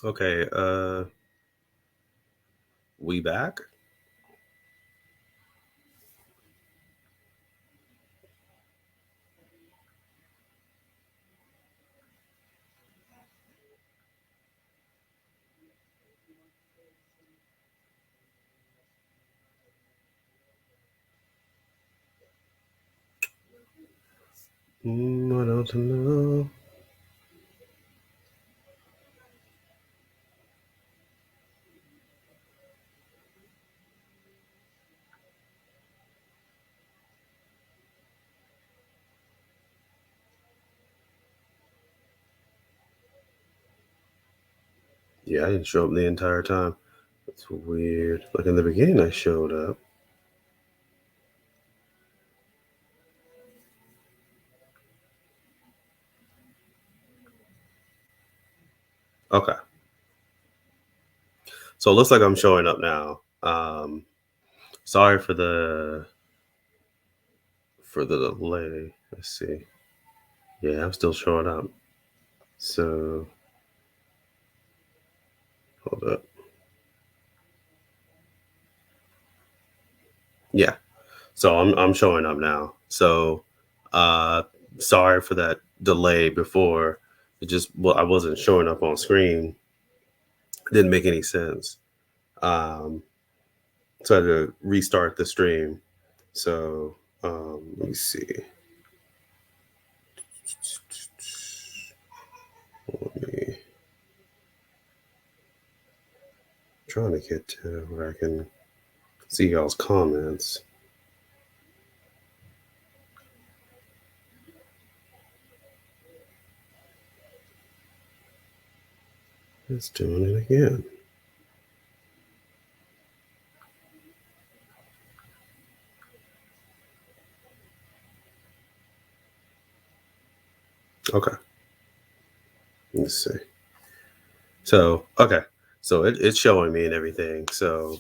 Okay, we back? I don't know. Yeah, I didn't show up the entire time. That's weird. Like in the beginning, I showed up. Okay, so it looks like I'm showing up now. Sorry for the delay. Let's see. Yeah, I'm still showing up. So hold up. Yeah, so I'm showing up now. So uh, sorry for that delay before. It just well, I wasn't showing up on screen. It didn't make any sense. Um, so I had to restart the stream. So let me see. Let me trying to get to where I can see y'all's comments. It's doing it again. Okay, let's see. So okay, so it's showing me and everything. So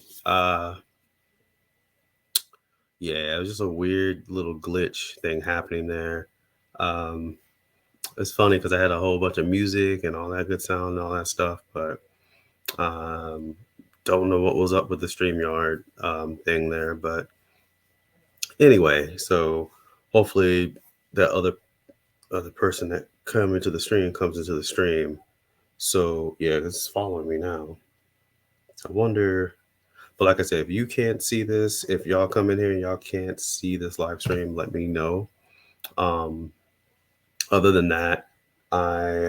yeah, it was just a weird little glitch thing happening there. Um, it's funny because I had a whole bunch of music and all that good sound and all that stuff, but um, don't know what was up with the StreamYard thing there. But anyway, so hopefully that other person that come into the stream comes into the stream. So yeah, it's following me now. I wonder, but like I said, if you can't see this, if y'all come in here and y'all can't see this live stream, let me know. Um, other than that, I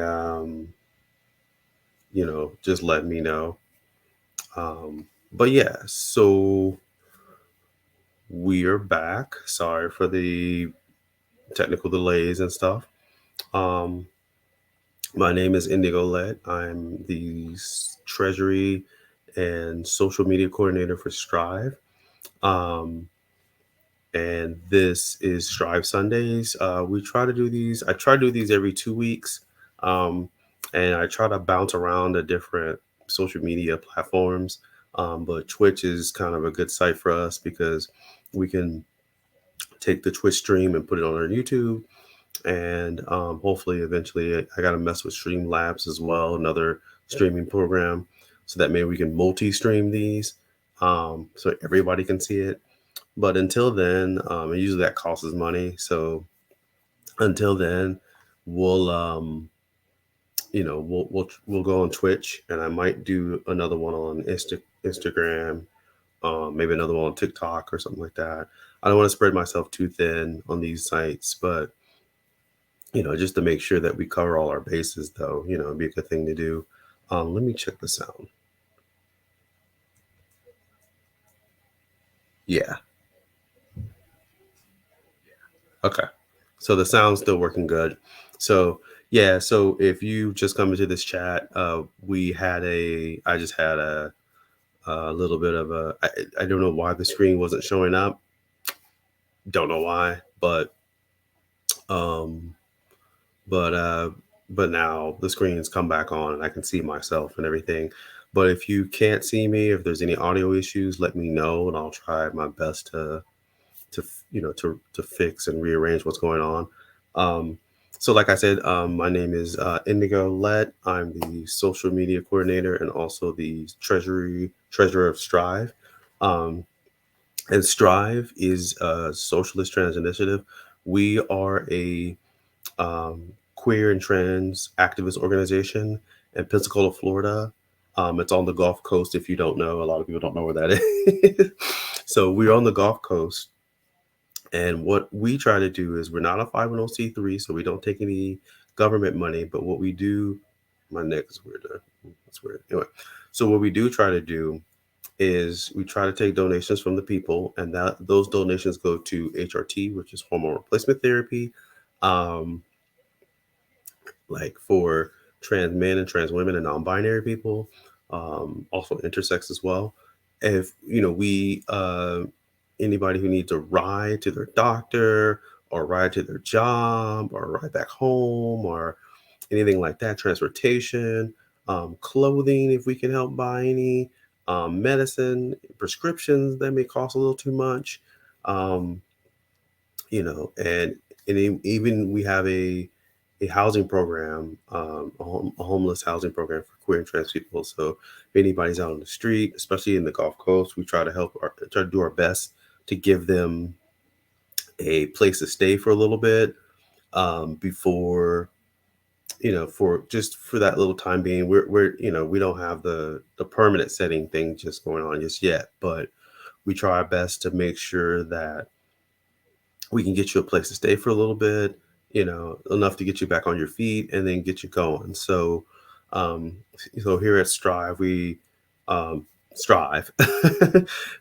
just let me know. But yeah, so we are back. Sorry for the technical delays and stuff. Um, my name is Indigo Let. I'm the treasury and social media coordinator for Strive. Um, and this is Strive Sundays. We try to do these. I try to do these every 2 weeks, and I try to bounce around the different social media platforms. But Twitch is kind of a good site for us because we can take the Twitch stream and put it on our YouTube, and hopefully, eventually, I got to mess with Streamlabs as well, another streaming program, so that maybe we can multi-stream these, so everybody can see it. But until then, and usually that costs us money. So until then, we'll we'll go on Twitch, and I might do another one on Instagram, maybe another one on TikTok or something like that. I don't want to spread myself too thin on these sites, but just to make sure that we cover all our bases, though, it'd be a good thing to do. Let me check the sound. Yeah. Okay. So the sound's still working good. So yeah, so if you just come into this chat, I just had a little bit of I don't know why the screen wasn't showing up. Don't know why, um, but uh, but now the screen's come back on and I can see myself and everything. But if you can't see me, if there's any audio issues, let me know and I'll try my best to fix and rearrange what's going on. Um, So, like I said, my name is Indigo Let. I'm the social media coordinator and also the treasurer of Strive. Um, and Strive is a socialist trans initiative. We are a queer and trans activist organization in Pensacola, Florida. It's on the Gulf Coast. If you don't know, a lot of people don't know where that is. So we're on the Gulf Coast, and what we try to do is we're not a 501c3, so we don't take any government money. But what we do, my neck is weird. That's weird. Anyway, so what we do try to do is we try to take donations from the people, and that those donations go to HRT, which is hormone replacement therapy, um, like for trans men and trans women and non-binary people, also intersex as well. If we anybody who needs a ride to their doctor or ride to their job or ride back home or anything like that, transportation, clothing, if we can help buy any, medicine, prescriptions that may cost a little too much, um, and even we have a housing program, a homeless housing program for queer and trans people. So if anybody's out on the street, especially in the Gulf Coast, we try to try to do our best to give them a place to stay for a little bit, before for that little time being. We don't have the permanent setting thing just going on just yet, but we try our best to make sure that we can get you a place to stay for a little bit, enough to get you back on your feet and then get you going. Um, so here at Strive, we strive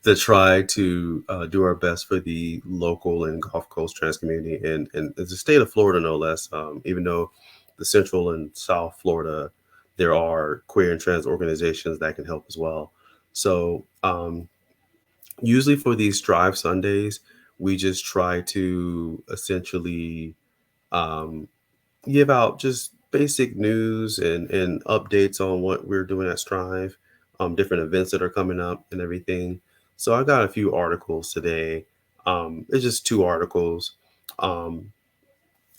to try to do our best for the local and Gulf Coast trans community and the state of Florida, no less. Even though the Central and South Florida, there are queer and trans organizations that can help as well. So, usually for these Strive Sundays, we just try to essentially um, give out just basic news and updates on what we're doing at Strive, different events that are coming up and everything. So I got a few articles today. It's just two articles. Um,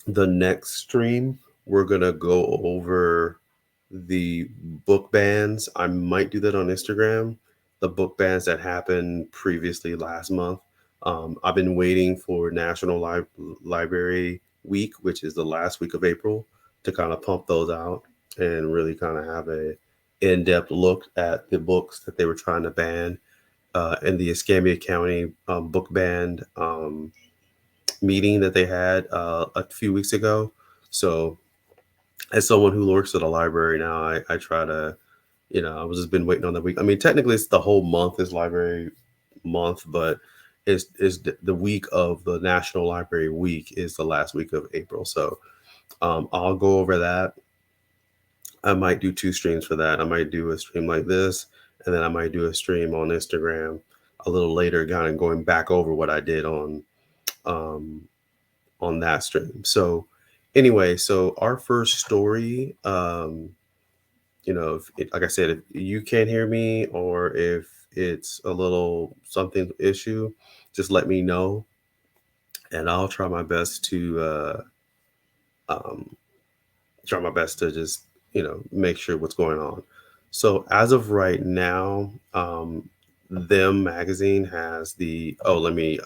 the next stream, we're gonna go over the book bans. I might do that on Instagram. The book bans that happened previously last month. I've been waiting for Library Week, which is the last week of April, to kind of pump those out and really kind of have a in-depth look at the books that they were trying to ban in the Escambia County book ban meeting that they had a few weeks ago. So, as someone who works at a library now, I try to, I was just been waiting on that week. I mean, technically, it's the whole month is library month, but the week of the National Library Week is the last week of April. So, I'll go over that. I might do two streams for that. I might do a stream like this, and then I might do a stream on Instagram a little later, kind of going back over what I did um, on that stream. So anyway, so our first story, like I said, if you can't hear me or if it's a little something issue, just let me know and I'll try my best to um, just make sure what's going on. So as of right now, them magazine has the let me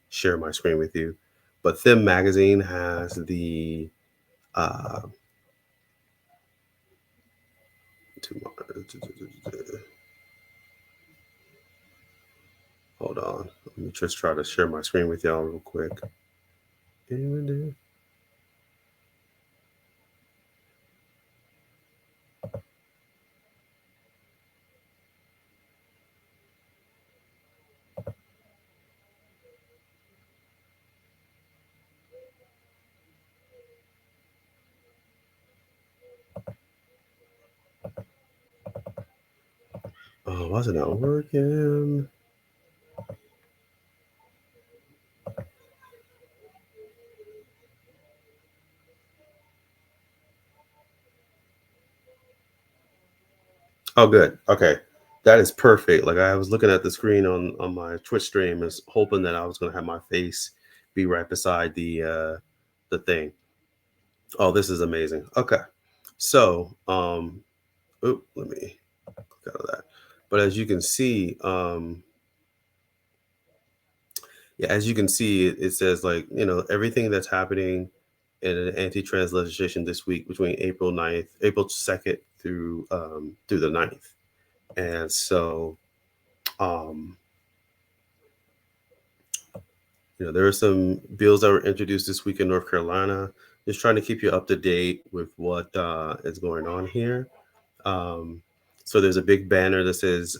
share my screen with you, but them magazine has the uh hold on, let me just try to share my screen with y'all real quick. Oh, why is it not working? Oh, good. Okay. That is perfect. Like I was looking at the screen on my Twitch stream, is hoping that I was going to have my face be right beside the thing. Oh, this is amazing. Okay. So, let me click out of that. But as you can see, yeah, as you can see, it says like, everything that's happening in an anti-trans legislation this week between April 2nd through the 9th. And so, um, there are some bills that were introduced this week in North Carolina. Just trying to keep you up to date with what is going on here. Um, so there's a big banner that says,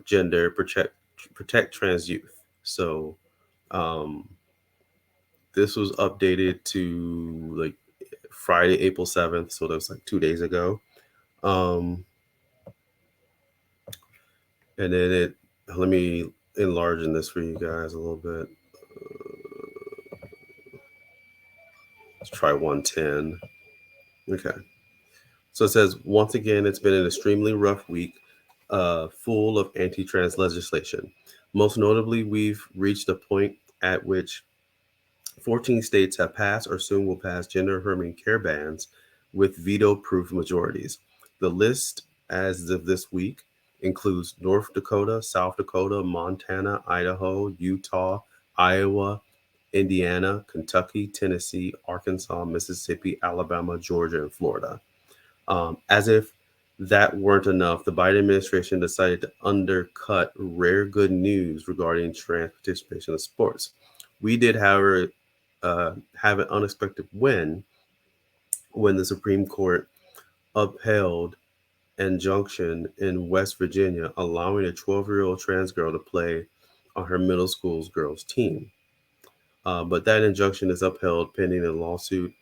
gender protect trans youth. So um, this was updated to like Friday, April 7th. So that was like 2 days ago. Um, and then let me enlarge in this for you guys a little bit. Let's try 110. Okay. So it says, once again, it's been an extremely rough week, full of anti trans legislation. Most notably, we've reached a point at which 14 states have passed or soon will pass gender affirming care bans with veto proof majorities. The list, as of this week, includes North Dakota, South Dakota, Montana, Idaho, Utah, Iowa, Indiana, Kentucky, Tennessee, Arkansas, Mississippi, Alabama, Georgia, and Florida. As if that weren't enough, the Biden administration decided to undercut rare good news regarding trans participation in sports. We did, however, have an unexpected win when the Supreme Court upheld injunction in West Virginia allowing a 12-year-old trans girl to play on her middle school's girls team. But that injunction is upheld pending a lawsuit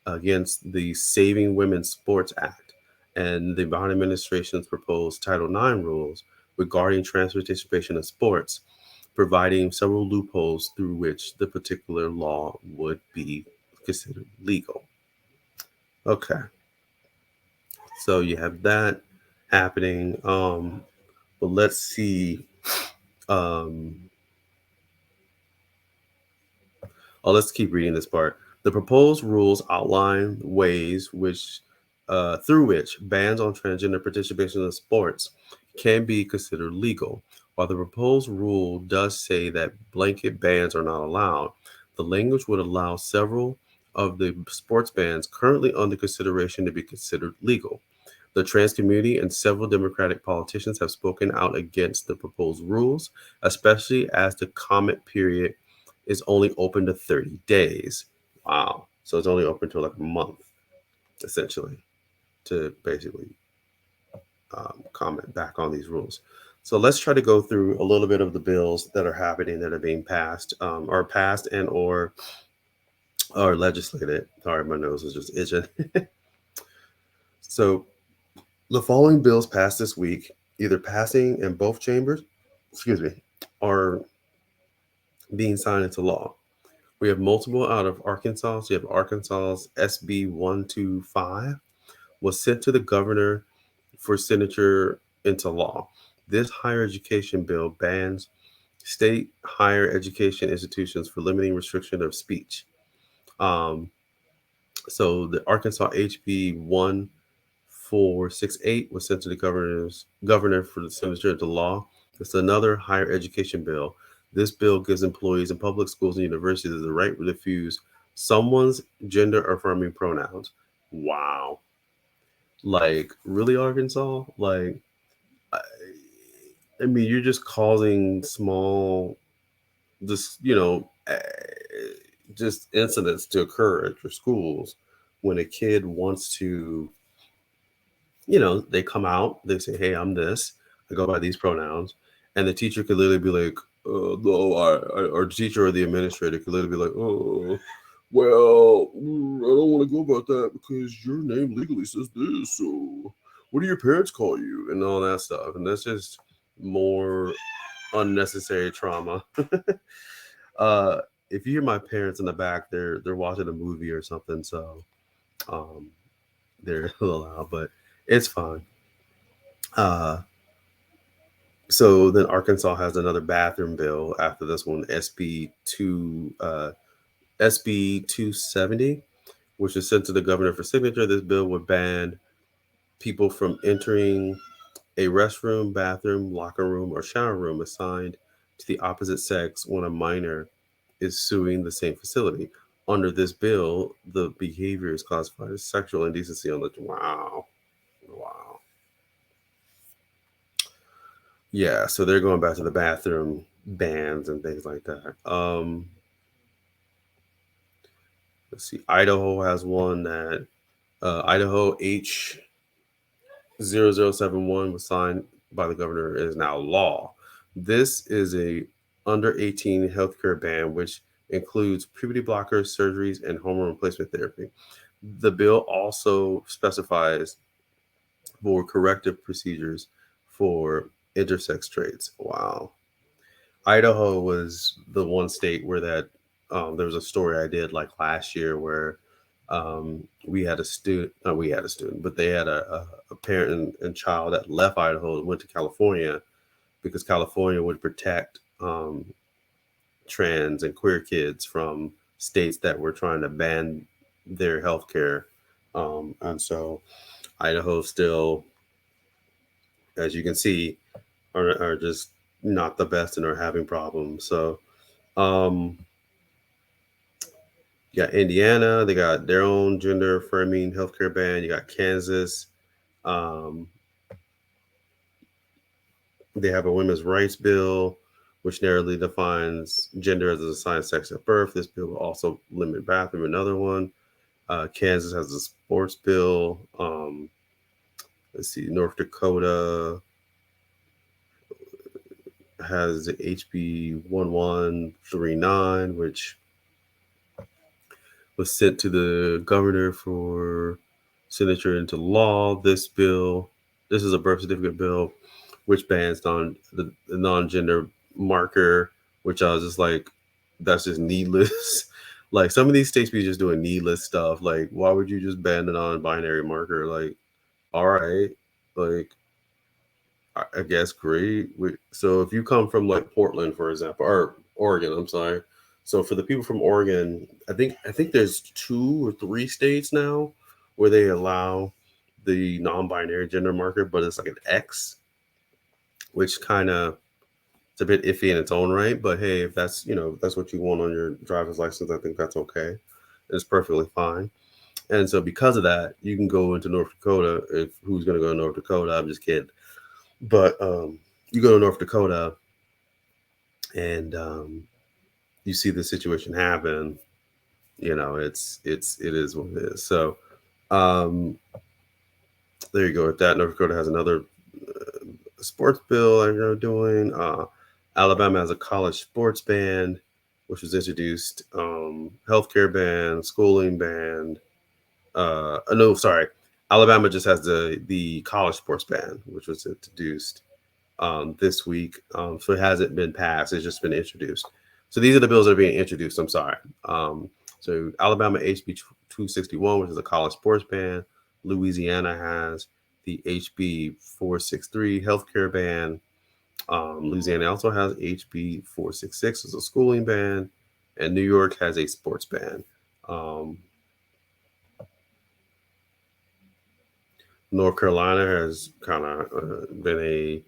against the Saving Women Sports Act and the Biden administration's proposed Title IX rules regarding trans participation in sports, providing several loopholes through which the particular law would be considered legal. Okay, so you have that happening. But let's see. Um, let's keep reading this part. The proposed rules outline ways through which bans on transgender participation in sports can be considered legal. While the proposed rule does say that blanket bans are not allowed, the language would allow several of the sports bans currently under consideration to be considered legal. The trans community and several Democratic politicians have spoken out against the proposed rules, especially as the comment period is only open to 30 days. Wow. So it's only open to like a month, essentially, to basically comment back on these rules. So let's try to go through a little bit of the bills that are happening that are being passed, or passed and or legislated. Sorry, my nose is just itching. So the following bills passed this week, either passing in both chambers, excuse me, or being signed into law. We have multiple out of Arkansas. So you have Arkansas's SB 125 was sent to the governor for signature into law. This higher education bill bans state higher education institutions for limiting restriction of speech. Um, so the Arkansas HB 1468 was sent to the governor for the signature into law. It's another higher education bill. This bill gives employees in public schools and universities the right to refuse someone's gender affirming pronouns. Wow. Like, really, Arkansas? Like, I, I mean, you're just causing small, just, just incidents to occur at your schools when a kid wants to, they come out, they say, "Hey, I'm this. I go by these pronouns," and the teacher could literally be like, "No," or the teacher or the administrator could literally be like, "Oh, well, I don't want to go about that because your name legally says this. So, what do your parents call you?" and all that stuff, and that's just more unnecessary trauma. uh, if you hear my parents in the back, they're watching a movie or something, so um, they're a little loud, but it's fine. Uh, so then Arkansas has another bathroom bill after this one, SB 270. which is sent to the governor for signature. This bill would ban people from entering a restroom, bathroom, locker room, or shower room assigned to the opposite sex when a minor is suing the same facility. Under this bill, the behavior is classified as sexual indecency on the wow. Wow. Yeah, so they're going back to the bathroom bans and things like that. Let's see. Idaho has one that Idaho H0071 was signed by the governor is now law. This is a under 18 healthcare ban, which includes puberty blockers, surgeries, and hormone replacement therapy. The bill also specifies for corrective procedures for intersex traits. Wow. Idaho was the one state where that there was a story I did like last year where we had a student, not we had a student, but they had a parent and child that left Idaho and went to California because California would protect trans and queer kids from states that were trying to ban their health care. And so Idaho still, as you can see, are just not the best and are having problems. So, um, you got Indiana, they got their own gender affirming healthcare ban. You got Kansas, um, they have a women's rights bill, which narrowly defines gender as a assigned sex at birth. This bill will also limit bathroom. Another one. Kansas has a sports bill. Let's see, North Dakota has the HB 1139, which was sent to the governor for signature into law. This is a birth certificate bill, which bans the non-gender marker, which I was just like, that's just needless. Like some of these states be just doing needless stuff. Like, why would you just ban the non-binary marker? Like, all right, like I guess great. So if you come from like Portland, for example, or Oregon, I'm sorry. So for the people from Oregon, I think there's 2 or 3 states now where they allow the non-binary gender marker, but it's like an X, which kind of it's a bit iffy in its own right. But hey, if that's that's what you want on your driver's license, I think that's okay. It's perfectly fine. And so because of that, you can go into North Dakota. If who's going to go to North Dakota? I'm just kidding. But you go to North Dakota and you see the situation happen. It is what it is. So um, there you go with that. North Dakota has another sports bill they're doing. Alabama has a college sports ban, which was introduced. Healthcare ban, schooling ban. No, sorry. Alabama just has the college sports ban, which was introduced this week. So it hasn't been passed; it's just been introduced. So these are the bills that are being introduced. I'm sorry. So Alabama HB 261, which is a college sports ban. Louisiana has the HB 463 healthcare ban. Louisiana also has HB 466 as a schooling ban, and New York has a sports ban. Um, North Carolina has kind of been a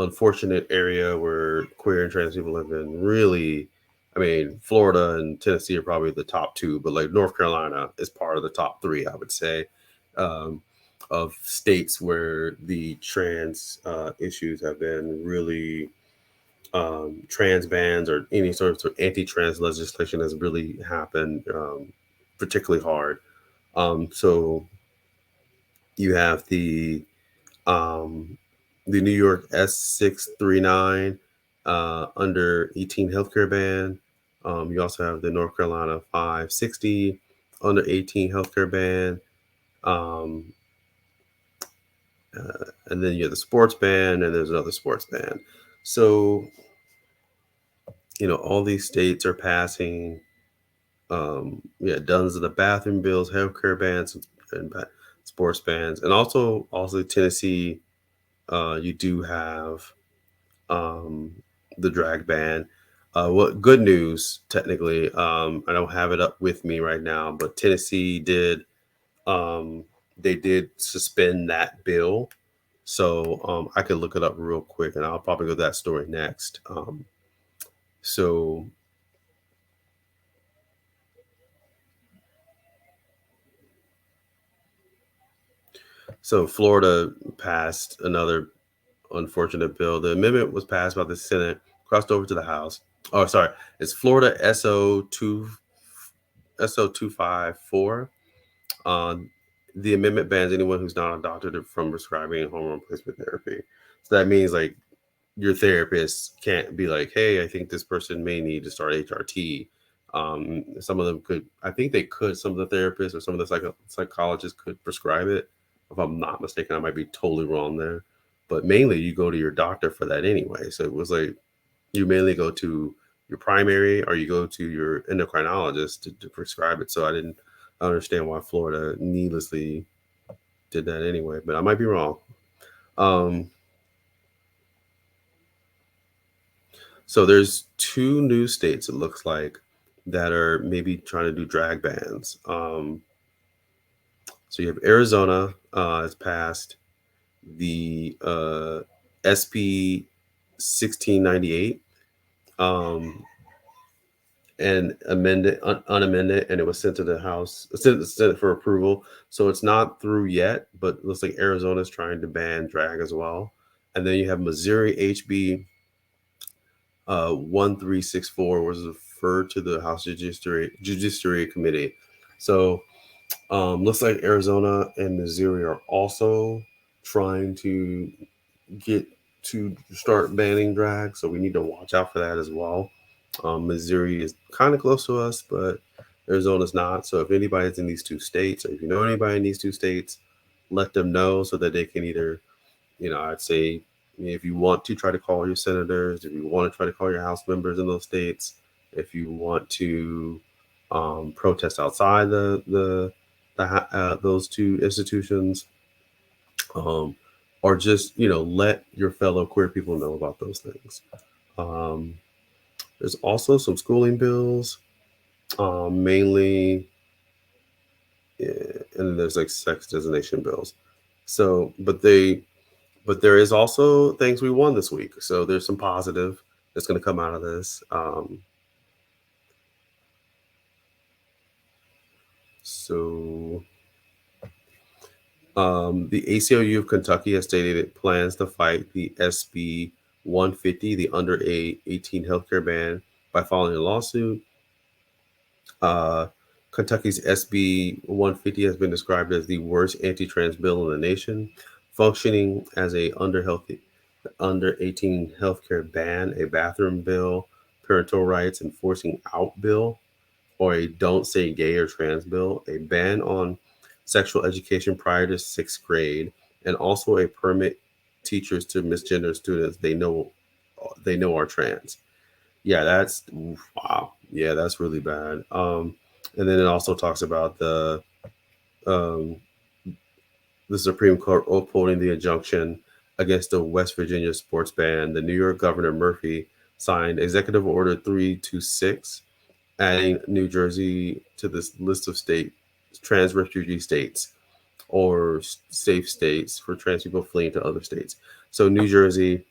unfortunate area where queer and trans people have been really. I mean, Florida and Tennessee are probably the top 2, but like North Carolina is part of the top 3, I would say, um, of states where the trans issues have been really trans bans or any sort of anti-trans legislation has really happened particularly hard. So you have um, the New York S639 under 18 healthcare ban. You also have the North Carolina 560 under 18 healthcare ban. Um, and then you have the sports ban, and there's another sports ban. So, all these states are passing, dozens of the bathroom bills, healthcare bans, and sports bans. And also Tennessee, you do have the drag ban. What good news? Technically, I don't have it up with me right now, but Tennessee did. Um, they did suspend that bill, so I could look it up real quick, and I'll probably go to that story next. So so Florida passed another unfortunate bill. The amendment was passed by the Senate, crossed over to the House. Oh, sorry, it's Florida SO 254. Um, the amendment bans anyone who's not a doctor from prescribing hormone replacement therapy. So that means like your therapist can't be like, "Hey, I think this person may need to start HRT." Some of them could. I think they could. Some of the therapists or some of the psychologists could prescribe it. If I'm not mistaken, I might be totally wrong there. But mainly, you go to your doctor for that anyway. So it was like you mainly go to your primary or you go to your endocrinologist to prescribe it. So I didn't understand why Florida needlessly did that anyway, but I might be wrong. Um, so there's two new states it looks like that are maybe trying to do drag bans. So you have Arizona has passed the SB 1698. Um, and amended, unamended, and it was sent to the House, sent to the Senate for approval. So it's not through yet, but it looks like Arizona's trying to ban drag as well. And then you have Missouri HB 1364 was referred to the House Judiciary Committee. So looks like Arizona and Missouri are also trying to get to start banning drag. So we need to watch out for that as well. Missouri is kind of close to us, but Arizona's not. So if anybody's in these two states, or if you know anybody in these two states, let them know so that they can either, I'd say if you want to try to call your senators, if you want to try to call your House members in those states, if you want to protest outside those two institutions, um, or just let your fellow queer people know about those things. Um, there's also some schooling bills, mainly, and then there's like sex designation bills. So, but there is also things we won this week. So there's some positive that's going to come out of this. So the ACLU of Kentucky has stated it plans to fight the SB 150, the under 18 healthcare ban, by filing a lawsuit. Uh, Kentucky's SB 150 has been described as the worst anti-trans bill in the nation, functioning as a under 18 healthcare ban, a bathroom bill, parental rights enforcing out bill, or a don't say gay or trans bill, a ban on sexual education prior to sixth grade, and also a permit teachers to misgender students they know are trans. Yeah, that's wow. Yeah, that's really bad. And then it also talks about um, the Supreme Court upholding the injunction against the West Virginia sports ban. The New York Governor Murphy signed Executive Order 326, adding New Jersey to this list of trans refugee states or safe states for trans people fleeing to other states. So New Jersey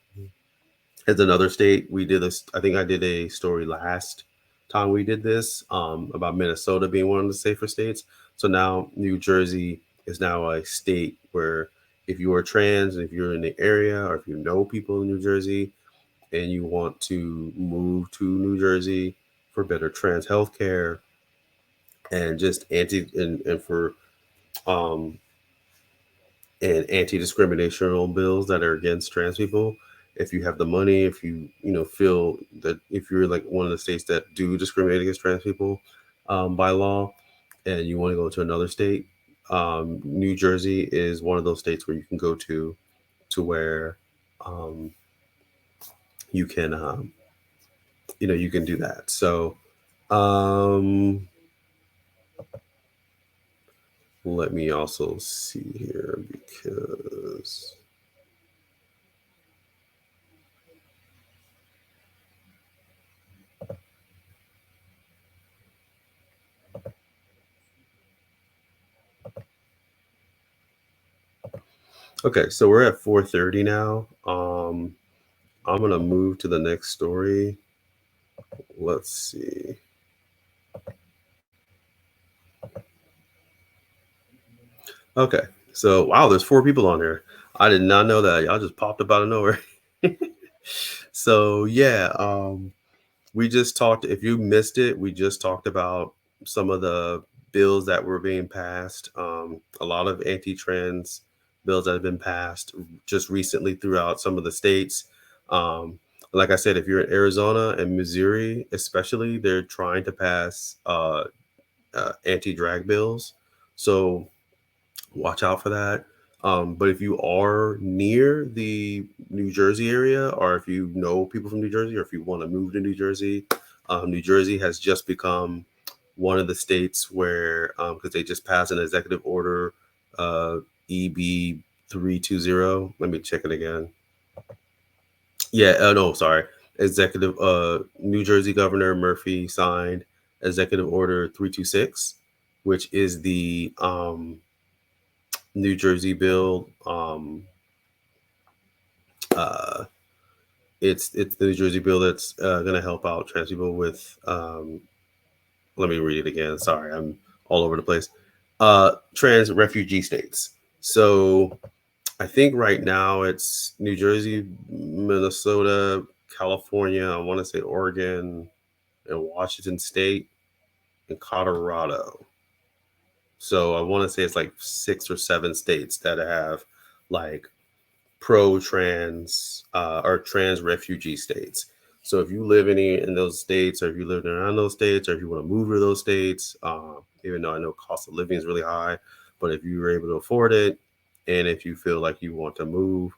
as another state. We did this. I think I did a story last time we did this about Minnesota being one of the safer states. So now New Jersey is now a state where if you are trans and if you're in the area or if you know people in New Jersey and you want to move to New Jersey for better trans health care and just and for um, and anti-discriminational bills that are against trans people, if you have the money, if you feel that if you're like one of the states that do discriminate against trans people by law and you want to go to another state, New Jersey is one of those states where you can go to where um, you can you can do that. So um, let me also see here because. Okay, so we're at 4:30 now. I'm gonna move to the next story. Let's see. Okay, so wow, there's four people on here. I did not know that. Y'all just popped up out of nowhere. So yeah, we just talked. If you missed it, we just talked about some of the bills that were being passed. A lot of anti-trans bills that have been passed just recently throughout some of the states. Um, like I said, if you're in Arizona and Missouri, especially, they're trying to pass anti-drag bills. So watch out for that. But if you are near the New Jersey area, or if you know people from New Jersey, or if you want to move to New Jersey has just become one of the states where, because they just passed an executive order, uh, EB 320. Let me check it again. Yeah, no, sorry. New Jersey Governor Murphy signed Executive Order 326, which is the New Jersey bill. Uh, it's the New Jersey bill that's going to help out trans people with. Let me read it again. Sorry, I'm all over the place. Trans refugee states. So I think right now it's New Jersey, Minnesota, California. I want to say Oregon and Washington State and Colorado. So I want to say it's like 6 or 7 states that have like pro-trans or trans refugee states. So if you live in those states, or if you live around those states, or if you want to move to those states, even though I know cost of living is really high, but if you are able to afford it, and if you feel like you want to move,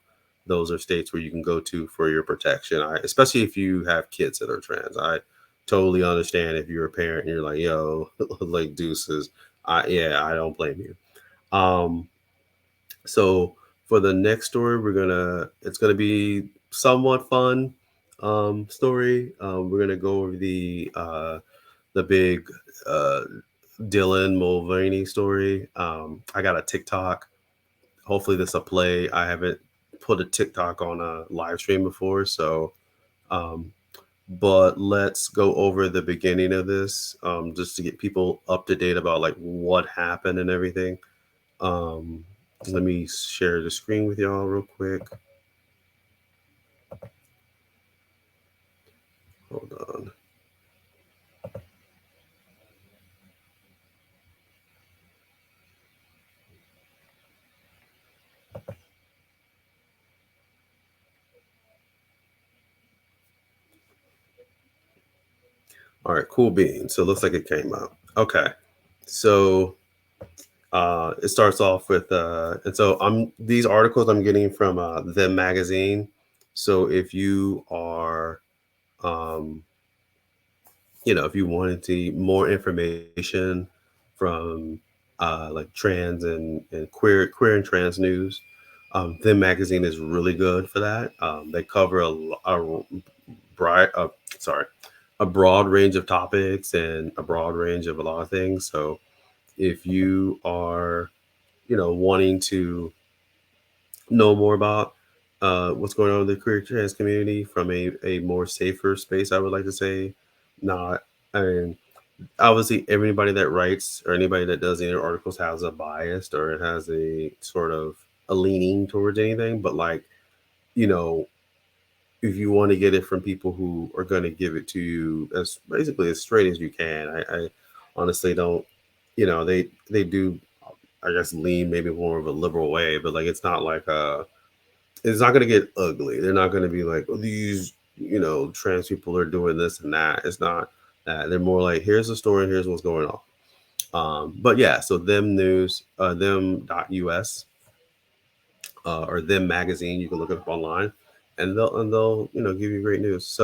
those are states where you can go to for your protection. Especially if you have kids that are trans. I totally understand if you're a parent and you're like, yo, like deuces. I don't blame you. Um, so for the next story, it's gonna be somewhat fun story. We're gonna go over the big uh, Dylan Mulvaney story. I got a TikTok. Hopefully this will play. I haven't put a TikTok on a live stream before, so um, but let's go over the beginning of this just to get people up to date about like what happened and everything. Um, Let me share the screen with y'all real quick. Hold on. All right, cool beans. So it looks like it came out. Okay. So it starts off with and so I'm these articles I'm getting from Them magazine. So if you are um if you wanted to more information from like trans and queer and trans news, Them magazine is really good for that. They cover bright sorry a broad range of topics and a broad range of a lot of things. So if you are wanting to know more about what's going on in the queer trans community from a more safer space, I would like to say, not I mean obviously everybody that writes or anybody that does any articles has a bias or it has a sort of a leaning towards anything, but like you know if you want to get it from people who are going to give it to you as basically as straight as you can. I honestly don't, they do, I guess, lean maybe more of a liberal way, but like it's not going to get ugly. They're not going to be like, oh, these trans people are doing this and that. It's not that. They're more like, here's the story, here's what's going on. But yeah, so them news, them.us, or them magazine, you can look it up online, and they'll give you great news.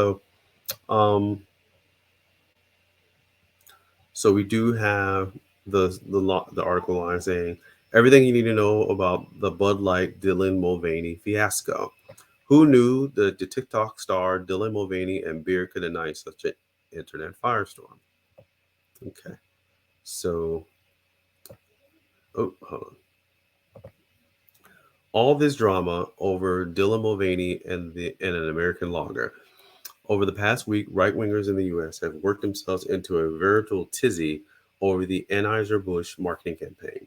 Um, so we do have the article line saying everything you need to know about the Bud Light Dylan Mulvaney fiasco. Who knew the TikTok star Dylan Mulvaney and beer could ignite such an internet firestorm? Okay, so hold on. All this drama over Dylan Mulvaney and an American logger. Over the past week, right wingers in the U.S. have worked themselves into a veritable tizzy over the Anheuser-Busch marketing campaign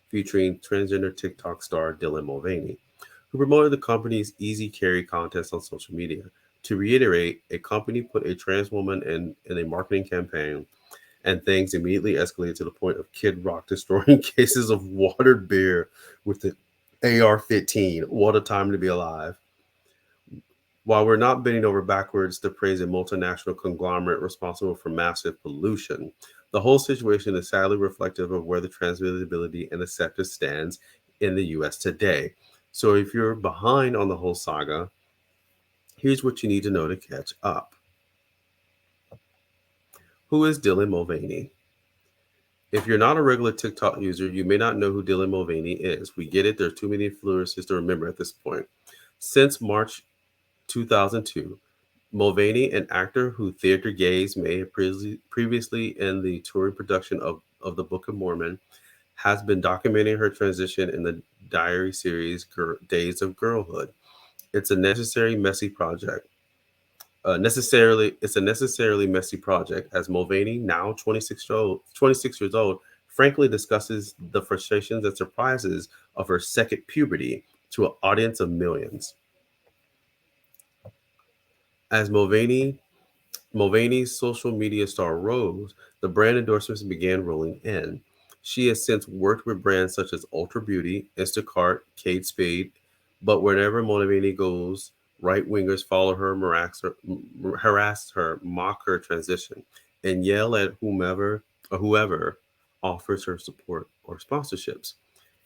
featuring transgender TikTok star Dylan Mulvaney, who promoted the company's Easy Carry contest on social media. To reiterate, a company put a trans woman in a marketing campaign, and things immediately escalated to the point of Kid Rock destroying cases of watered beer with the AR-15. What a time to be alive. While we're not bending over backwards to praise a multinational conglomerate responsible for massive pollution, the whole situation is sadly reflective of where the transmissibility and acceptance stands in the US today. So if you're behind on the whole saga, here's what you need to know to catch up. Who is Dylan Mulvaney? If you're not a regular TikTok user, you may not know who Dylan Mulvaney is. We get it, there are too many influencers to remember at this point. Since March 2002, Mulvaney, an actor who Theater Gaze may have previously in the touring production of the Book of Mormon, has been documenting her transition in the diary series Days of Girlhood. It's a necessary messy project. It's a necessarily messy project as Mulvaney, now 26 years old, frankly discusses the frustrations and surprises of her second puberty to an audience of millions. As Mulvaney's social media star rose, the brand endorsements began rolling in. She has since worked with brands such as Ultra Beauty, Instacart, Kate Spade, but wherever Mulvaney goes, right wingers follow her, harass her, mock her transition, and yell at whoever offers her support or sponsorships.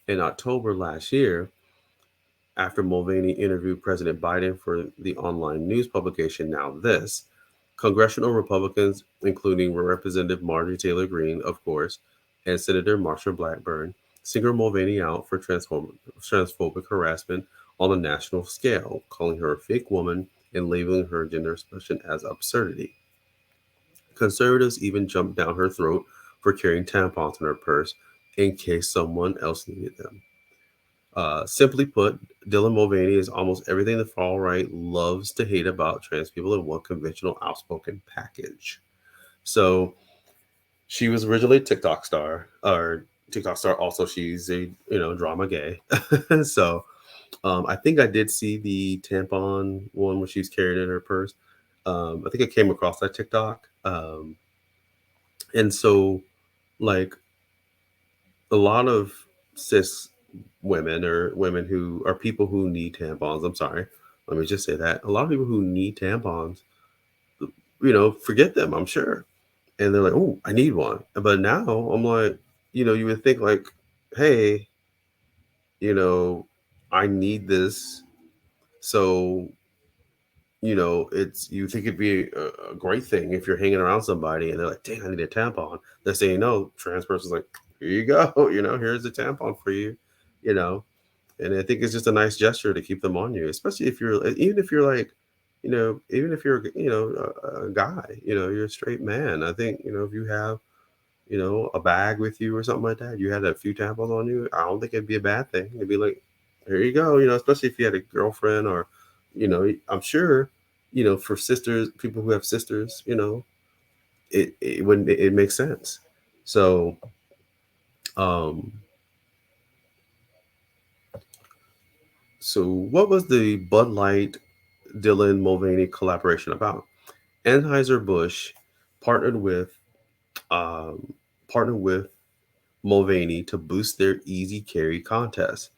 In October last year, after Mulvaney interviewed President Biden for the online news publication Now This, congressional Republicans, including Representative Marjorie Taylor Greene, of course, and Senator Marsha Blackburn, singled Mulvaney out for transphobic harassment on a national scale, calling her a fake woman and labeling her gender expression as absurdity. Conservatives even jumped down her throat for carrying tampons in her purse in case someone else needed them. Simply put, Dylan Mulvaney is almost everything the far right loves to hate about trans people in one conventional, outspoken package. So she was originally a TikTok star, or TikTok star. Also, she's a drama gay. So I think I did see the tampon one where she's carrying it in her purse. I think I came across that TikTok, and so like a lot of cis women or women who are people who need tampons. I'm sorry. Let me just say that. A lot of people who need tampons, forget them, I'm sure. And they're like, oh, I need one. But now I'm like, you would think like, hey, you know, I need this. So, you think it'd be a great thing if you're hanging around somebody and they're like, dang, I need a tampon. They're saying, no, trans person's like, here you go, here's a tampon for you, you know. And I think it's just a nice gesture to keep them on you, especially if you're even if you're like, even if you're a guy, you're a straight man. I think if you have a bag with you or something like that, you had a few tampons on you. I don't think it'd be a bad thing. It'd be like, here you go, especially if you had a girlfriend or, I'm sure, for sisters, people who have sisters, it wouldn't it makes sense. So, um, so what was the Bud Light Dylan Mulvaney collaboration about? Anheuser-Busch partnered with um, partnered with Mulvaney to boost their Easy Carry contest,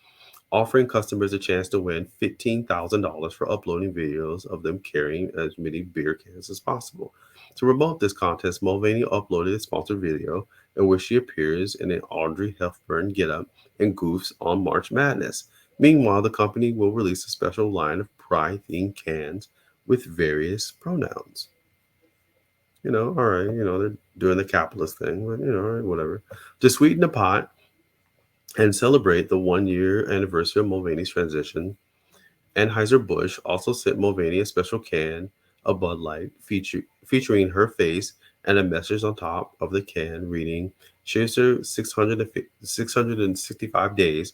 offering customers a chance to win $15,000 for uploading videos of them carrying as many beer cans as possible. To promote this contest, Mulvaney uploaded a sponsored video in which she appears in an Audrey Hepburn getup and goofs on March Madness. Meanwhile, the company will release a special line of pride-themed cans with various pronouns. All right, they're doing the capitalist thing, but all right, whatever. To sweeten the pot and celebrate the 1 year anniversary of Mulvaney's transition, Anheuser-Busch also sent Mulvaney a special can of Bud Light featuring her face and a message on top of the can reading, "Cheers to 665 days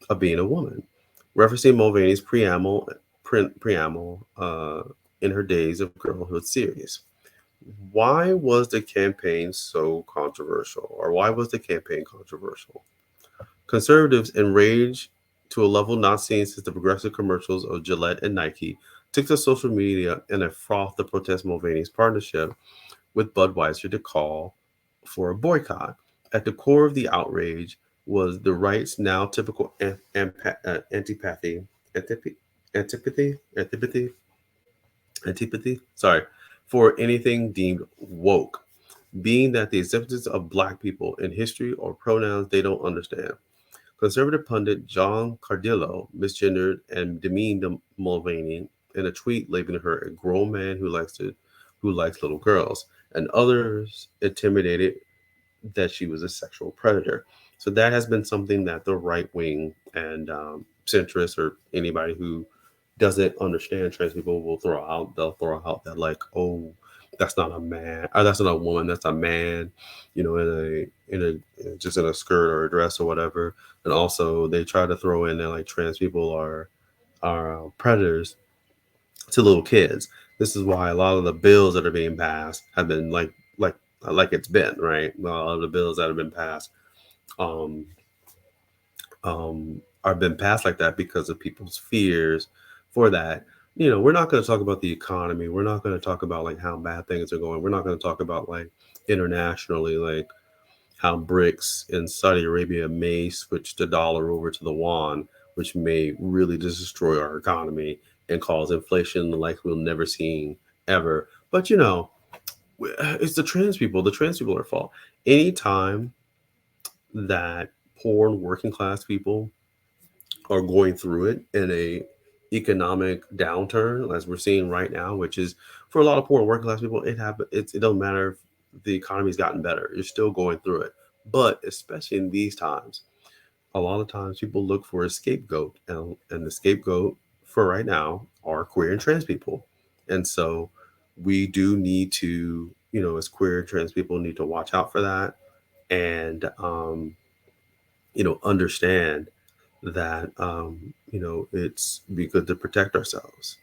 of being a woman," referencing Mulvaney's preamble in her Days of Girlhood series. Why was the campaign so controversial, or why was the campaign controversial? Conservatives, enraged to a level not seen since the progressive commercials of Gillette and Nike, took to social media in a froth to protest Mulvaney's partnership with Budweiser to call for a boycott. At the core of the outrage was the right's now typical antipathy, sorry, for anything deemed woke, being that the acceptance of black people in history or pronouns they don't understand. Conservative pundit John Cardillo misgendered and demeaned Mulvaney in a tweet labeling her a grown man who likes little girls, and others intimidated that she was a sexual predator. So that has been something that the right wing and centrists or anybody who doesn't understand trans people will throw out. They'll throw out that like, oh, that's not a man, or that's not a woman, that's a man, in a just in a skirt or a dress or whatever. And also they try to throw in there like trans people are predators to little kids. This is why a lot of the bills that are being passed have been like it's been right. A lot of the bills that have been passed um, are been passed like that because of people's fears for that. We're not going to talk about the economy. We're not going to talk about like how bad things are going. We're not going to talk about like internationally, like how BRICS in Saudi Arabia may switch the dollar over to the yuan, which may really just destroy our economy and cause inflation like we'll never seen ever. But it's the trans people. The trans people are at fault. Anytime that poor and working class people are going through it in a economic downturn, as we're seeing right now, which is for a lot of poor and working class people, it doesn't matter if the economy's gotten better. You're still going through it. But especially in these times, a lot of times people look for a scapegoat, and the scapegoat for right now are queer and trans people. And so we do need to, as queer and trans people, need to watch out for that and, understand that, it's be good to protect ourselves.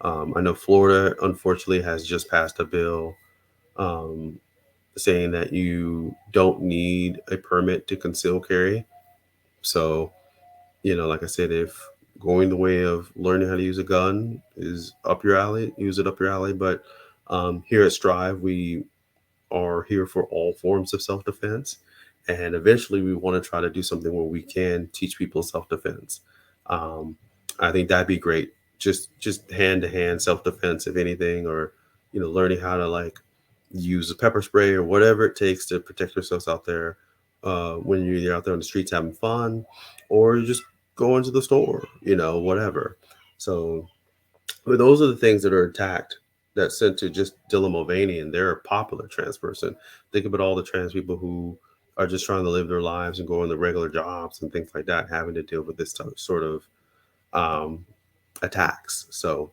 I know Florida, unfortunately, has just passed a bill um, saying that you don't need a permit to conceal carry. So, like I said, if going the way of learning how to use a gun is up your alley, use it up your alley. But here at Strive, we are here for all forms of self defense. And eventually, we want to try to do something where we can teach people self defense. Um, I think that'd be great. Just hand to hand self defense, if anything, or learning how to like use a pepper spray or whatever it takes to protect yourselves out there when you're either out there on the streets having fun, or you just go into the store, whatever. So but those are the things that are attacked that sent to just Dylan Mulvaney, and they're a popular trans person. Think about all the trans people who are just trying to live their lives and go on the regular jobs and things like that, having to deal with this sort of um, attacks. So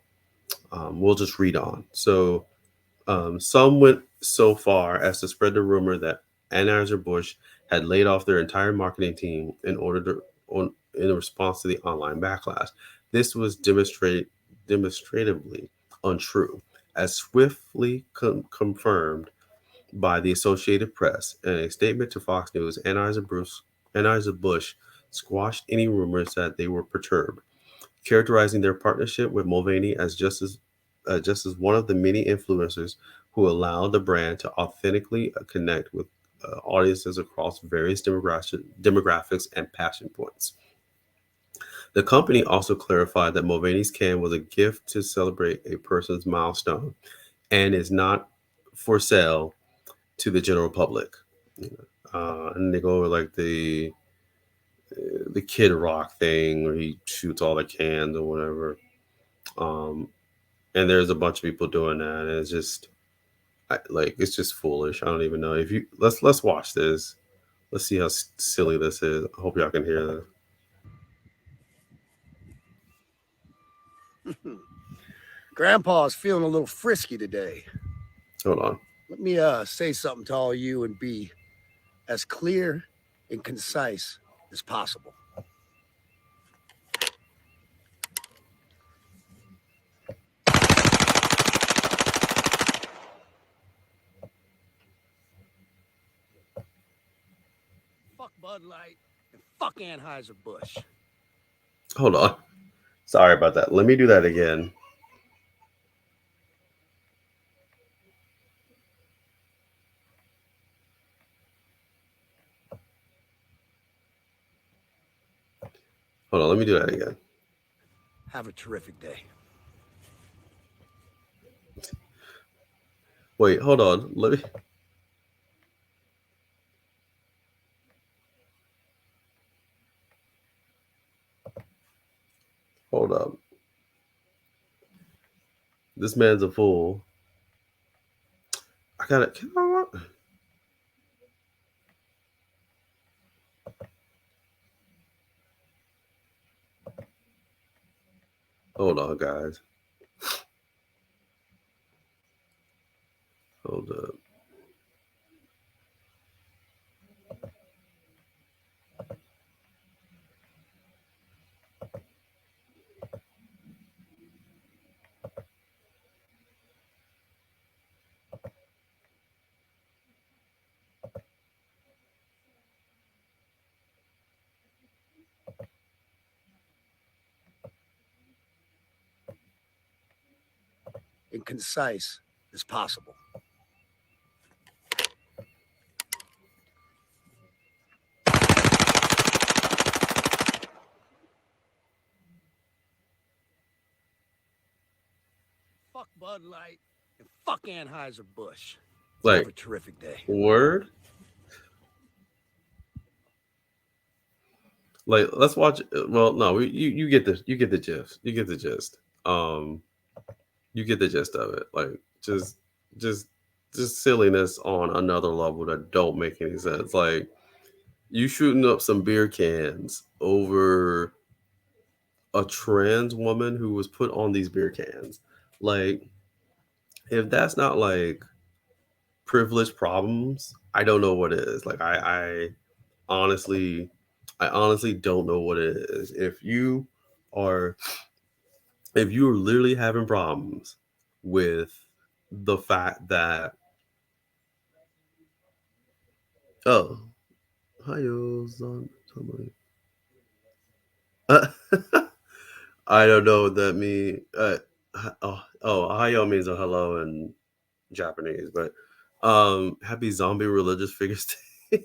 we'll just read on. So some went so far as to spread the rumor that Anheuser-Busch had laid off their entire marketing team in response to the online backlash. This was demonstratively untrue, as swiftly confirmed by the Associated Press. In a statement to Fox News, Anheuser-Busch squashed any rumors that they were perturbed, characterizing their partnership with Mulvaney as just as one of the many influencers who allow the brand to authentically connect with audiences across various demographics and passion points. The company also clarified that Mulvaney's can was a gift to celebrate a person's milestone and is not for sale to the general public. And they go over like the Kid Rock thing where he shoots all the cans or whatever. Um, and there's a bunch of people doing that, and it's just it's just foolish. I don't even know if you let's watch this. Let's see how silly this is. I hope y'all can hear this. Grandpa's feeling a little frisky today. Hold on. Let me say something to all you and be as clear and concise as possible. Bud Light and fuck Anheuser-Busch. Hold on. Sorry about that. Let me do that again. Hold on. Let me do that again. Have a terrific day. Wait, hold on. Let me. Hold up. This man's a fool. I gotta. Hold on, guys. Hold up. And concise as possible. Fuck Bud Light and fuck Anheuser-Busch. Have Like, a terrific day. word? Like, let's watch. Well, no, you get the gist. You get the gist. You get the gist of it. Like, just just silliness on another level that don't make any sense. Like, you shooting up some beer cans over a trans woman who was put on these beer cans. Like, if that's not like privilege problems, I don't know what is. Like, honestly, I honestly don't know what it is. Are if you're literally having problems with the fact that, oh, hi, somebody. I don't know what that means. Hayo means a hello in Japanese, but happy zombie religious figures day.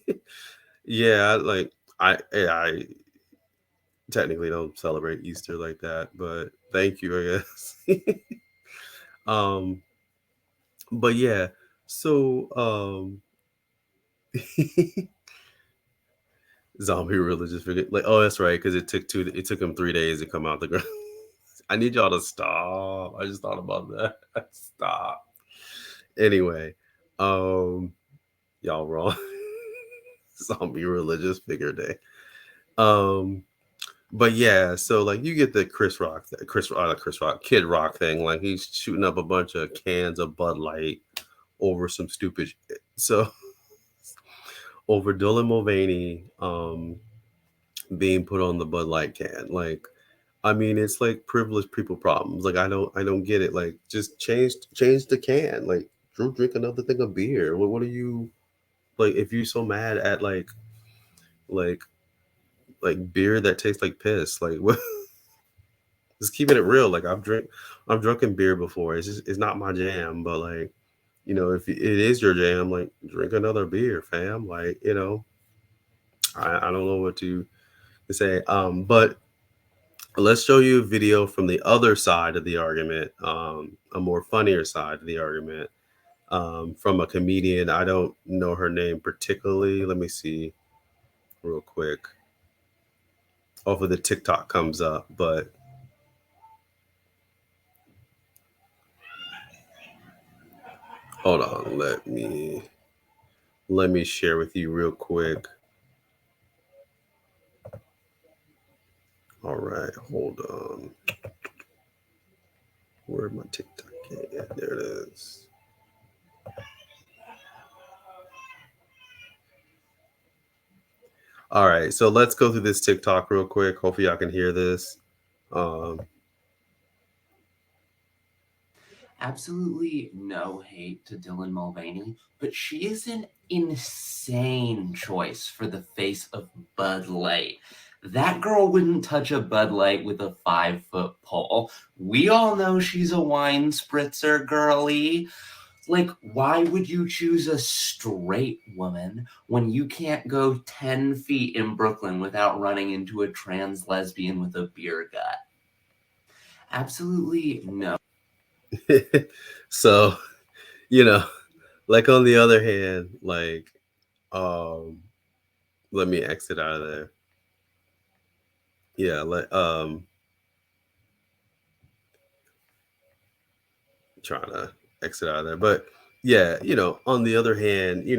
Yeah, like I technically don't celebrate Easter like that, but thank you, I guess. um, but yeah, so zombie religious figure, like, oh, that's right, because it took him 3 days to come out the ground. I need y'all to stop. I just thought about that. Stop. Anyway, um, y'all wrong. Zombie religious figure day. Um, but yeah, so like you get the Chris Rock, Kid Rock thing. Like he's shooting up a bunch of cans of Bud Light over some stupid shit. So over Dylan Mulvaney being put on the Bud Light can. Like, I mean, it's like privileged people problems. Like I don't get it. Like just change the can. Like Drew, drink another thing of beer. What are you like? If you're so mad at like like beer that tastes like piss, like what? Just keeping it real. Like I've drunken beer before. It's not my jam, but like if it is your jam, like drink another beer, fam. Like I don't know what to say. But let's show you a video from the other side of the argument, a more funnier side of the argument, from a comedian. I don't know her name particularly. Let me see real quick. Hopefully the TikTok comes up, but hold on. Let me share with you real quick. All right, hold on. Where'd my TikTok at? Yeah, there it is. All right, so let's go through this TikTok real quick. Hopefully, y'all can hear this. Um, Absolutely no hate to Dylan Mulvaney, but she is an insane choice for the face of Bud Light. That girl wouldn't touch a Bud Light with a 5 foot pole. We all know she's a wine spritzer girly. Like, why would you choose a straight woman when you can't go 10 feet in Brooklyn without running into a trans lesbian with a beer gut? Absolutely no. So, you know, like on the other hand, like, um, let me exit out of there. Yeah, trying to exit out of there. But yeah, on the other hand, you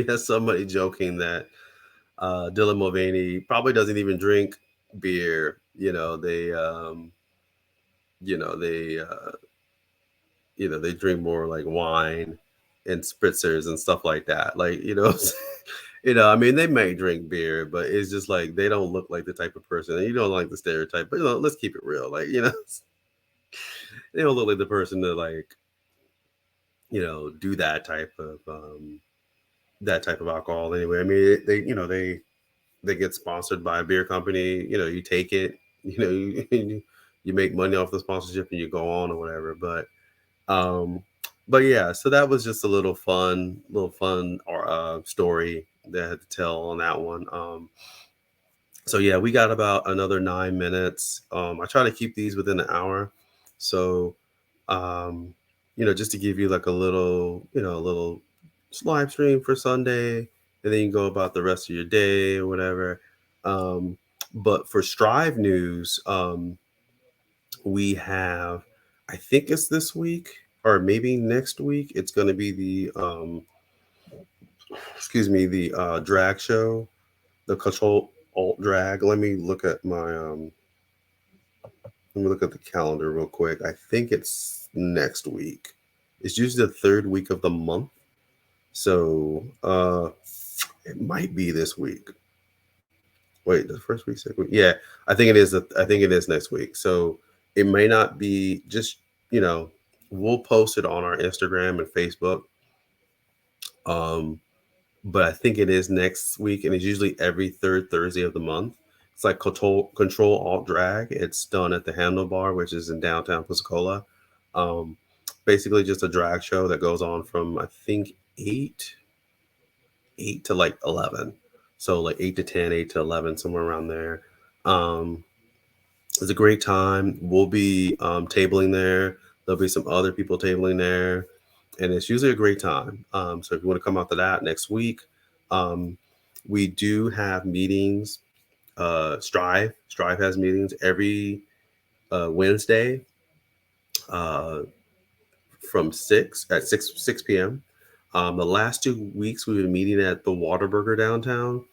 have somebody joking that Dylan Mulvaney probably doesn't even drink beer. You know, they they drink more like wine and spritzers and stuff like that. Like, I mean, they may drink beer, but it's just like they don't look like the type of person. And you don't like the stereotype, but let's keep it real. Like, they don't look like the person to like, do that type of alcohol anyway. I mean, they get sponsored by a beer company. You take it. You make money off the sponsorship and you go on or whatever. Um, but yeah, so that was just a little fun or story that I had to tell on that one. So yeah, we got about another 9 minutes. I try to keep these within an hour. So, um, just to give you like a little live stream for Sunday, and then you can go about the rest of your day or whatever. Um, but for Strive news, we have, I think it's this week or maybe next week. It's going to be the drag show, the Control Alt Drag. Let me look at the calendar real quick. I think it's next week. It's usually the third week of the month. So it might be this week. Wait, the first week, second week. Yeah, I think it is next week. So it may not be just, you know, we'll post it on our Instagram and Facebook. Um, but I think it is next week, and it's usually every third Thursday of the month. It's like Control Alt Drag. It's done at the Handlebar, which is in downtown Pensacola. Um, Basically, just a drag show that goes on from I think eight to like 11. So like 8 to 10, 8 to 11, somewhere around there. Um, it's a great time. We'll be tabling there. There'll be some other people tabling there, and it's usually a great time. So if you want to come out to that next week, um, we do have meetings. Strive has meetings every Wednesday uh, from six p.m. The last 2 weeks we've been meeting at the Waterburger downtown,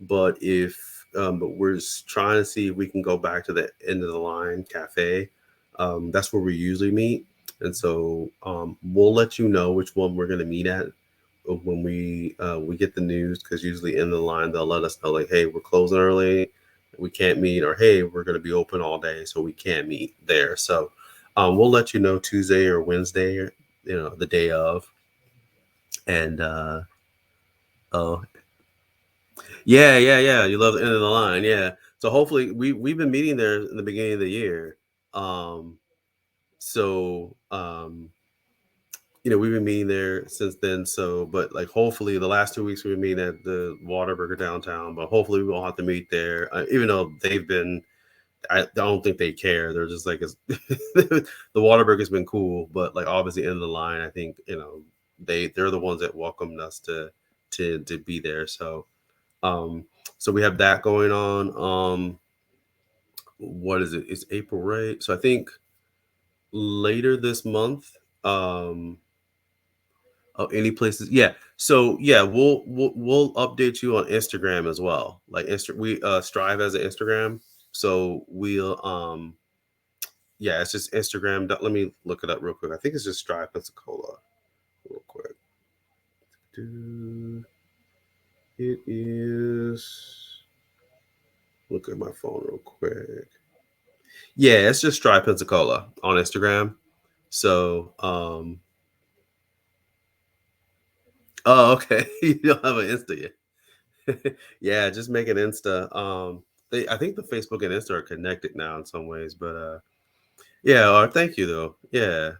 but we're trying to see if we can go back to the end of the line cafe. That's where we usually meet, and so we'll let you know which one we're going to meet at when we get the news, because usually in the line they'll let us know like, hey, we're closing early, we can't meet, or hey, we're going to be open all day, so we can't meet there. So we'll let you know Tuesday or Wednesday, or, the day of. And oh, yeah, yeah, yeah. You love the end of the line, yeah. So hopefully we've been meeting there in the beginning of the year. Um, so we've been meeting there since then. So, but like hopefully the last 2 weeks we've been meeting at the Waterburger downtown. But hopefully we won't have to meet there, even though they've been. I don't think they care. They're just like the Waterburger's been cool, but like obviously end of the line. I think they're the ones that welcomed us to be there. Um, so we have that going on. What is it? It's April, right? So I think later this month. Um, oh, any places? Yeah. So yeah, we'll update you on Instagram as well. Like we Strive as an Instagram. So we'll yeah, it's just Instagram. Let me look it up real quick. I think it's just Strive Pensacola, real quick. It is. Look at my phone real quick. Yeah, it's just Strive Pensacola on Instagram. So, oh, okay. You don't have an Insta yet. Yeah, just make an Insta. I think the Facebook and Insta are connected now in some ways, but yeah. Thank you though. Yeah,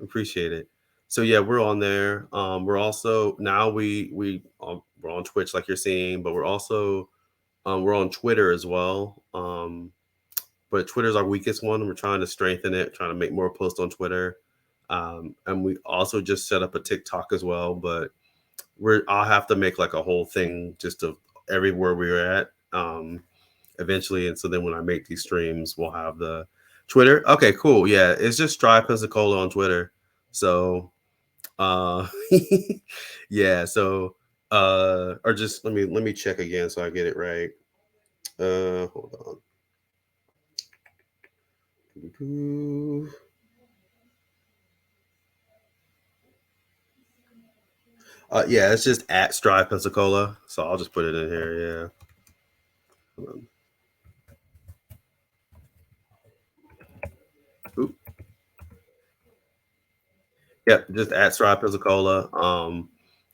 appreciate it. So yeah, we're on there. We're also now we're on Twitch like you're seeing, but we're on Twitter as well. But Twitter's our weakest one. We're trying to strengthen it, trying to make more posts on Twitter. And we also just set up a TikTok as well, but I'll have to make like a whole thing just of everywhere we're at eventually. And so then when I make these streams, we'll have the Twitter. Okay, cool. Yeah, it's just StrivePensacola on Twitter. So uh yeah, so or just let me check again so I get it right. Hold on. Yeah, it's just at Strive Pensacola. So I'll just put it in here. Yeah. Oop. Yep, just at Strive Pensacola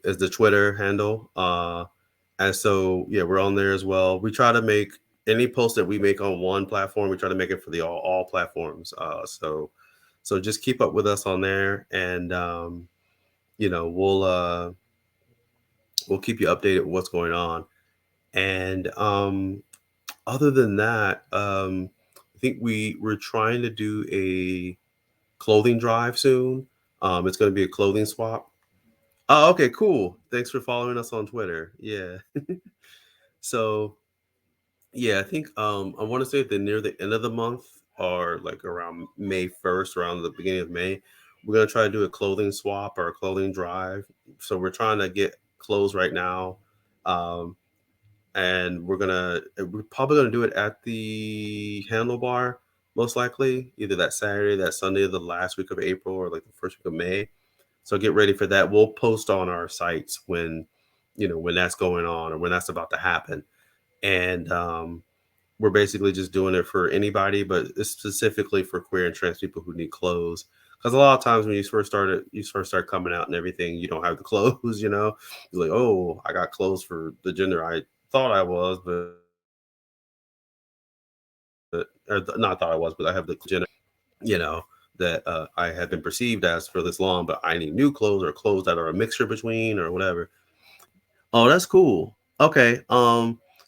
is the Twitter handle. And so yeah, we're on there as well. We try to make any post that we make on one platform, we try to make it for the all platforms. So just keep up with us on there, and you know we'll keep you updated with what's going on. And other than that, I think we're trying to do a clothing drive soon. It's going to be a clothing swap. Oh, okay, cool. Thanks for following us on Twitter. Yeah. So yeah, I think I want to say that near the end of the month or like around May 1st, around the beginning of May, we're gonna try to do a clothing swap or a clothing drive. So we're trying to get clothes right now. Um, and we're probably gonna do it at the handlebar, most likely, either that Saturday, that Sunday, of the last week of April, or like the first week of May. So get ready for that. We'll post on our sites when when that's going on or when that's about to happen. And we're basically just doing it for anybody, but it's specifically for queer and trans people who need clothes. Because a lot of times when you first start coming out and everything, you don't have the clothes. You're like, oh, I got clothes for the gender I thought I was, but not thought I was, but I have the gender, you know, that I have been perceived as for this long, but I need new clothes or clothes that are a mixture between or whatever. Oh, that's cool. Okay.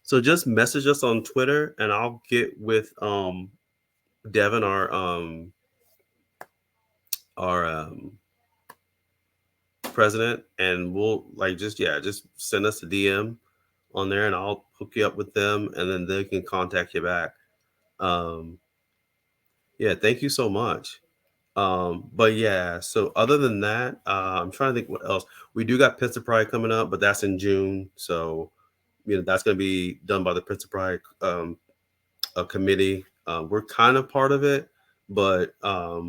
So just message us on Twitter and I'll get with Devin, our president, and we'll like just send us a DM on there, and I'll hook you up with them, and then they can contact you back. Um, yeah, thank you so much. But yeah, so other than that, I'm trying to think what else. We do got Pizza Pride coming up, but that's in June, so that's going to be done by the Pizza Pride a committee. We're kind of part of it, but I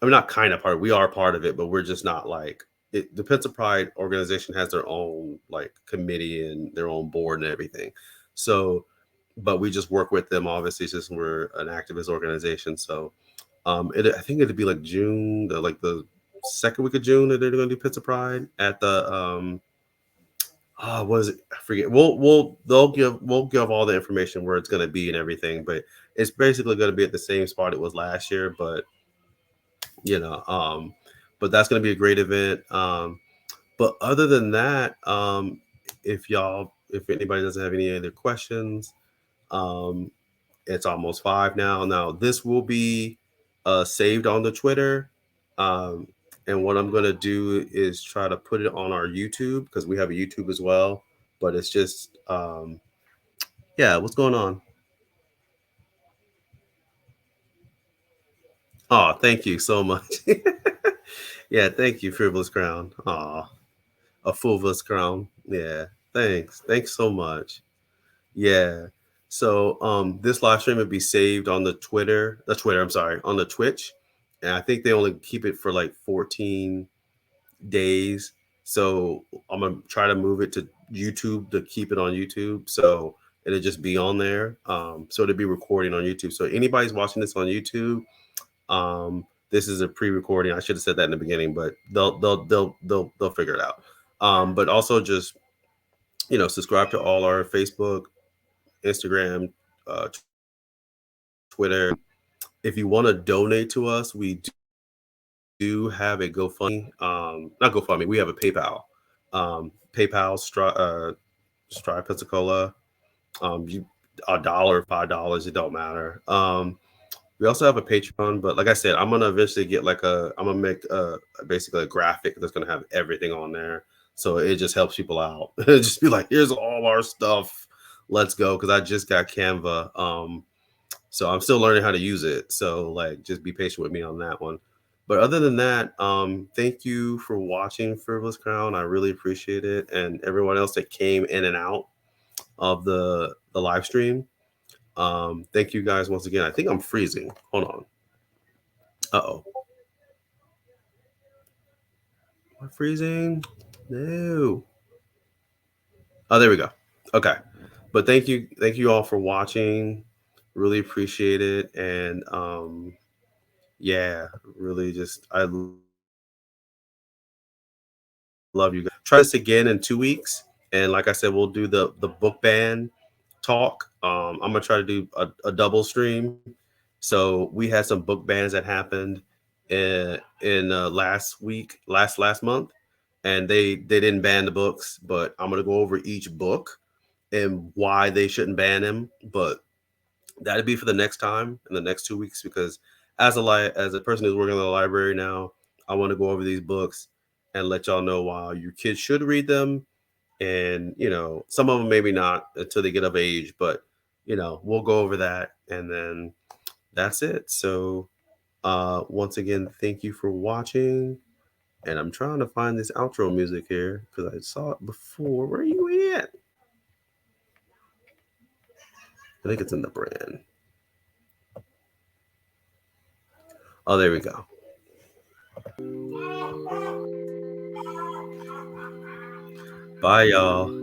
mean, not kind of part. We are part of it, but we're just not like it. The Pizza Pride organization has their own like committee and their own board and everything. So, but we just work with them. Obviously, since we're an activist organization. So, I think it'd be like June, like the second week of June that they're going to do Pizza Pride at the what is it? I forget. We'll give all the information where it's going to be and everything, but it's basically going to be at the same spot it was last year, but you know um but that's going to be a great event. But other than that, if anybody doesn't have any other questions, um it's almost 5 now. This will be saved on the Twitter, um and what I'm going to do is try to put it on our YouTube because we have a YouTube as well. But it's just yeah, what's going on? Oh, thank you so much. Yeah, thank you, Frivolous Crown. Oh, a Fulvous Crown. Yeah, thanks so much. Yeah. So this live stream would be saved on I'm sorry, on the Twitch. And I think they only keep it for like 14 days. So I'm gonna try to move it to YouTube to keep it on YouTube. So it'll just be on there. So it'll be recording on YouTube. So anybody's watching this on YouTube, um, this is a pre-recording. I should have said that in the beginning, but they'll figure it out. But also just subscribe to all our Facebook, Instagram, Twitter. If you want to donate to us, we do have a GoFundMe. Not GoFundMe. We have a PayPal. PayPal, Strive Pensacola. You $1, $5, it don't matter. We also have a Patreon, but like I said, I'm gonna eventually get I'm gonna make basically a graphic that's gonna have everything on there, so it just helps people out. Just be like, here's all our stuff, let's go. Because I just got Canva, so I'm still learning how to use it. So like, just be patient with me on that one. But other than that, thank you for watching Frivolous Crown. I really appreciate it, and everyone else that came in and out of the live stream. Thank you guys once again. I think I'm freezing. Hold on. Uh-oh. Am I freezing? No. Oh, there we go. Okay. But thank you all for watching. Really appreciate it. And yeah, really just I love you guys. Try this again in 2 weeks. And like I said, we'll do the book ban talk. I'm gonna try to do a double stream. So we had some book bans that happened in last month, and they didn't ban the books, but I'm gonna go over each book and why they shouldn't ban them. But that'd be for the next time in the next 2 weeks, because as a person who's working in the library now, I want to go over these books and let y'all know why your kids should read them. And some of them maybe not until they get of age, but we'll go over that, and then that's it. So once again, thank you for watching. And I'm trying to find this outro music here because I saw it before. Where are you at? I think it's in the brand. Oh, there we go. Bye, y'all.